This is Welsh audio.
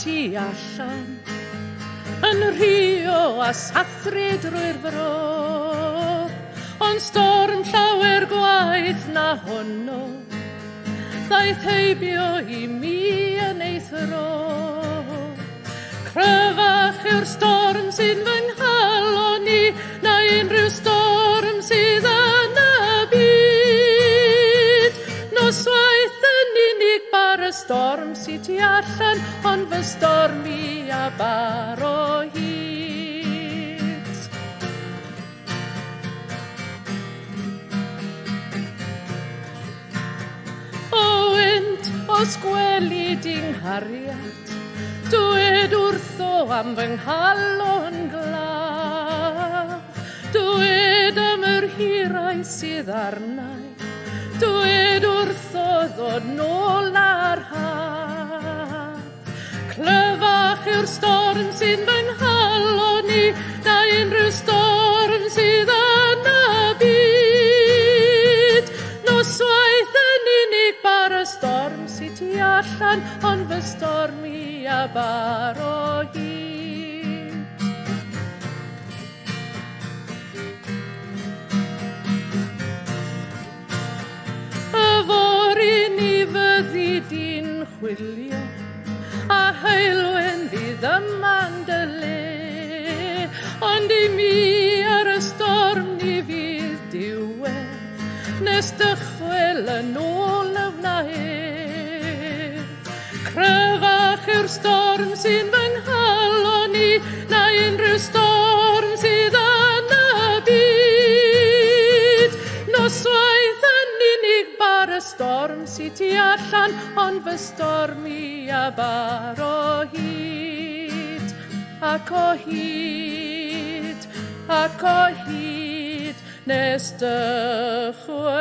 tu allan, yn rhio a sathru drwy'r fro, ond storm llawer gwaith na honno, ddaeth heibio i mi yn ei thro. Cryfach yw'r storm sy'n fy nghalon i, na unrhyw storm sydd yn y byd. Noswaith yn unig bar y storm sy'n tu allan, ond fy storm i a bar o hyd. O wynt, os gweli di'n nghariad, dwed wrtho am fy nghalon glaf. Dwed am yr hirau sydd arnau, dwed wrtho ddod nôl ar haf. Clyfach yw'r storm sy'n fy nghalon i, na unrhyw storm sydd yn y byd. Noswaith yn unig bar y storm sy'n tu allan, ond fy storm i a bar o hyd. Y fori ni fyddi di'n chwilio, a heilwen fydd yma'n dy le, ond i mi ar y storm ni fydd diwedd, nes dychwel yn ôl y wnaf. Cryfach yw'r storm sy'n fy nghalon i, na unrhyw storm sydd yn y byd. Noswaith yn unig bar y storm sy'n tu allan, ond fy storm i a bar o hyd. Ac o hyd, ac o hyd, nes dychwel.